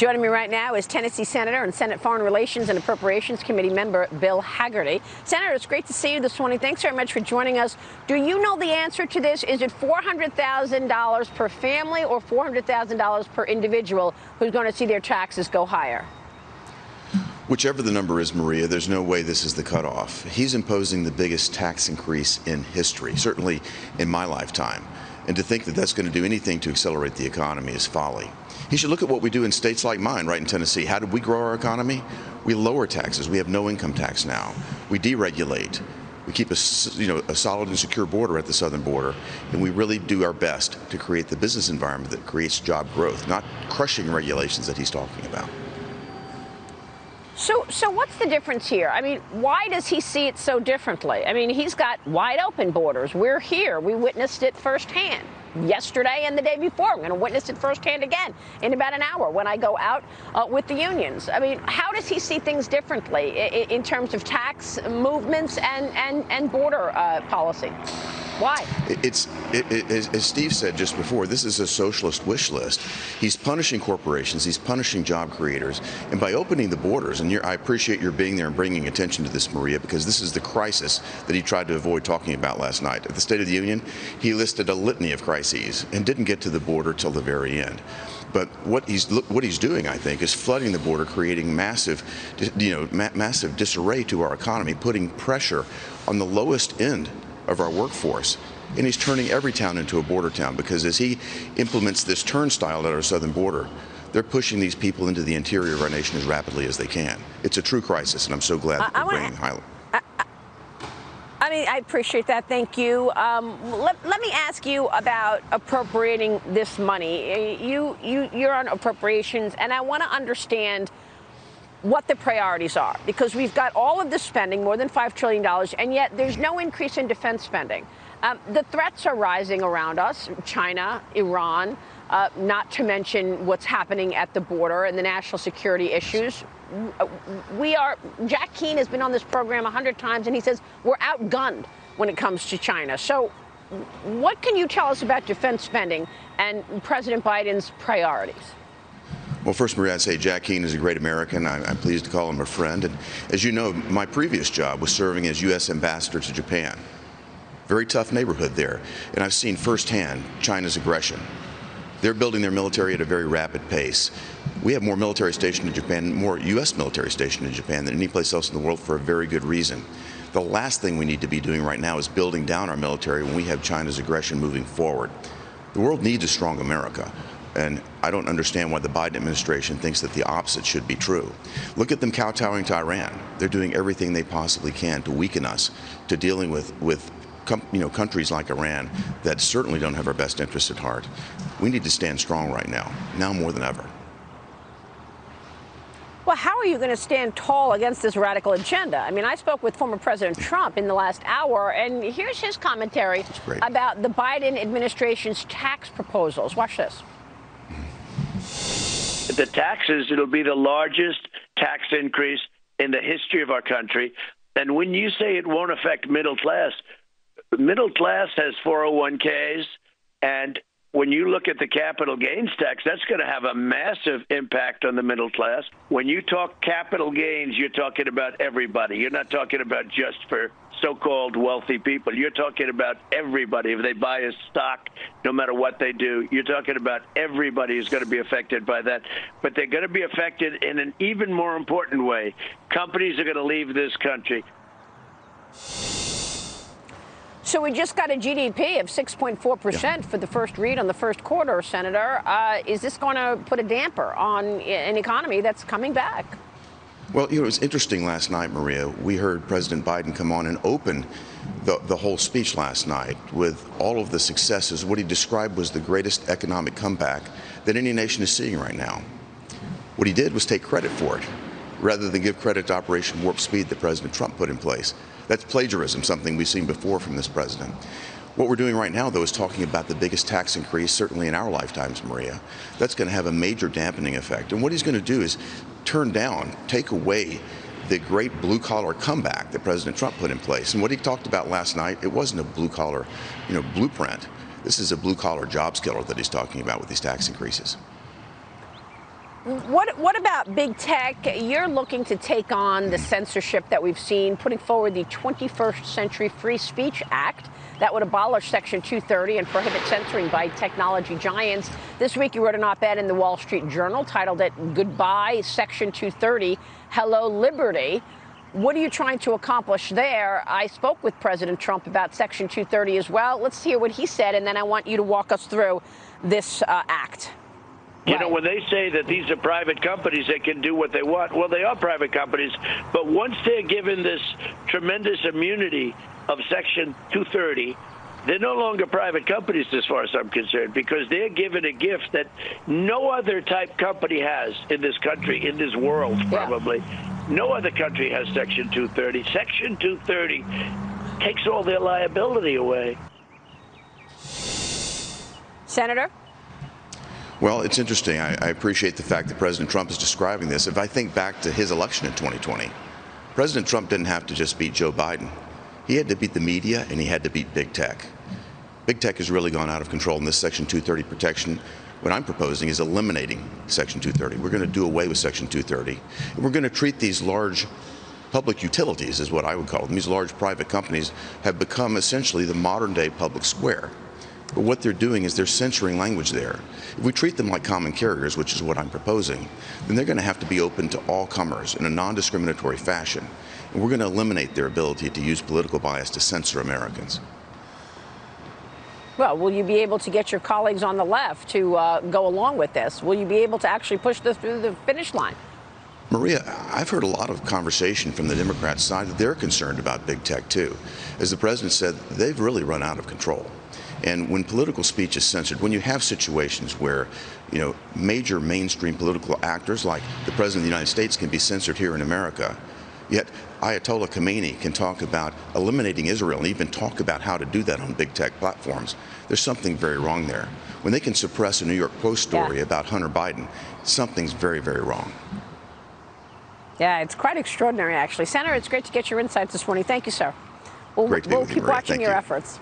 Joining me right now is Tennessee Senator and Senate Foreign Relations and Appropriations Committee member Bill Hagerty. Senator, it's great to see you this morning. Thanks very much for joining us. Do you know the answer to this? Is it $400,000 per family or $400,000 per individual who's going to see their taxes go higher? Whichever the number is, Maria, there's no way this is the cutoff. He's imposing the biggest tax increase in history, certainly in my lifetime. And to think that that's going to do anything to accelerate the economy is folly. He should look at what we do in states like mine, right in Tennessee. How did we grow our economy? We lower taxes. We have no income tax now. We deregulate. We keep a solid and secure border at the southern border, and we really do our best to create the business environment that creates job growth, not crushing regulations that he's talking about. So what's the difference here? I mean, why does he see it so differently? I mean, he's got wide open borders. We're here. We witnessed it firsthand yesterday and the day before. I'm going to witness it firsthand again in about an hour when I go out with the unions. I mean, how does he see things differently in terms of tax movements and border policy? Why? As Steve said just before, this is a socialist wish list. He's punishing corporations. He's punishing job creators. And by opening the borders, and I appreciate your being there and bringing attention to this, Maria, because this is the crisis that he tried to avoid talking about last night. At the State of the Union, he listed a litany of crises and didn't get to the border till the very end. But what he's doing, I think, is flooding the border, creating massive disarray to our economy, putting pressure on the lowest end of our workforce. And he's turning every town into a border town, because as he implements this turnstile at our southern border, they're pushing these people into the interior of our nation as rapidly as they can. It's a true crisis, and I'm so glad that we're bringing highlight. I appreciate that. Thank you. Let me ask you about appropriating this money. You're on appropriations, and I want to understand what the priorities are, because we've got all of this spending, more than $5 trillion, and yet there's no increase in defense spending. The threats are rising around us, China, Iran, not to mention what's happening at the border and the national security issues. Jack Keane has been on this program 100 times, and he says we're outgunned when it comes to China. So what can you tell us about defense spending and President Biden's priorities? Well, first, Maria, I'd say Jack Keane is a great American. I'm pleased to call him a friend. And as you know, my previous job was serving as U.S. ambassador to Japan. Very tough neighborhood there. And I've seen firsthand China's aggression. They're building their military at a very rapid pace. We have more military stationed in Japan, more U.S. military stationed in Japan than any place else in the world, for a very good reason. The last thing we need to be doing right now is building down our military when we have China's aggression moving forward. The world needs a strong America. And I don't understand why the Biden administration thinks that the opposite should be true. Look at them kowtowing to Iran. They're doing everything they possibly can to weaken us, to dealing with countries like Iran that certainly don't have our best interests at heart. We need to stand strong right now more than ever. Well, how are you going to stand tall against this radical agenda? I mean, I spoke with former President Trump in the last hour, and here's his commentary about the Biden administration's tax proposals. Watch this. The taxes, it'll be the largest tax increase in the history of our country. And when you say it won't affect middle class has 401ks. And when you look at the capital gains tax, that's going to have a massive impact on the middle class. When you talk capital gains, you're talking about everybody. You're not talking about just for so-called wealthy people. You're talking about everybody. If they buy a stock, no matter what they do, you're talking about everybody is going to be affected by that. But they're going to be affected in an even more important way. Companies are going to leave this country. So we just got a GDP of 6.4% for the first read on the first quarter, Senator. Is this going to put a damper on an economy that's coming back? Well, it was interesting last night, Maria. We heard President Biden come on and open the whole speech last night with all of the successes. What he described was the greatest economic comeback that any nation is seeing right now. What he did was take credit for it, rather than give credit to Operation Warp Speed that President Trump put in place. That's plagiarism, something we've seen before from this president. What we're doing right now, though, is talking about the biggest tax increase, certainly in our lifetimes, Maria. That's going to have a major dampening effect. And what he's going to do is take away the great blue-collar comeback that President Trump put in place. And what he talked about last night, it wasn't a blue-collar, blueprint. This is a blue-collar jobs killer that he's talking about with these tax increases. What about big tech? You're looking to take on the censorship that we've seen, putting forward the 21st Century Free Speech Act that would abolish Section 230 and prohibit censoring by technology giants. This week you wrote an op-ed in the Wall Street Journal titled it "Goodbye Section 230, Hello Liberty." What are you trying to accomplish there? I spoke with President Trump about Section 230 as well. Let's hear what he said, and then I want you to walk us through this act. You know, when they say that these are private companies, they can do what they want. Well, they are private companies, but once they're given this tremendous immunity of Section 230, they're no longer private companies as far as I'm concerned, because they're given a gift that no other type company has in this country, in this world, probably. Yeah. No other country has Section 230. Section 230 takes all their liability away. Senator? Well, it's interesting. I appreciate the fact that President Trump is describing this. If I think back to his election in 2020, President Trump didn't have to just beat Joe Biden. He had to beat the media, and he had to beat big tech. Big tech has really gone out of control, and this Section 230 protection, what I'm proposing is eliminating Section 230. We're going to do away with Section 230, and we're going to treat these large public utilities, is what I would call them. These large private companies have become essentially the modern-day public square. But what they're doing is they're censoring language there. If we treat them like common carriers, which is what I'm proposing, then they're going to have to be open to all comers in a non-discriminatory fashion. And we're going to eliminate their ability to use political bias to censor Americans. Well, will you be able to get your colleagues on the left to go along with this? Will you be able to actually push this through the finish line? Maria, I've heard a lot of conversation from the Democrat side that they're concerned about big tech, too. As the president said, they've really run out of control. And when political speech is censored, when you have situations where, major mainstream political actors like the President of the United States can be censored here in America, yet Ayatollah Khomeini can talk about eliminating Israel and even talk about how to do that on big tech platforms, there's something very wrong there. When they can suppress a New York Post story about Hunter Biden, something's very, very wrong. Yeah, it's quite extraordinary, actually. Senator, it's great to get your insights this morning. Thank you, sir. We'll keep watching your efforts.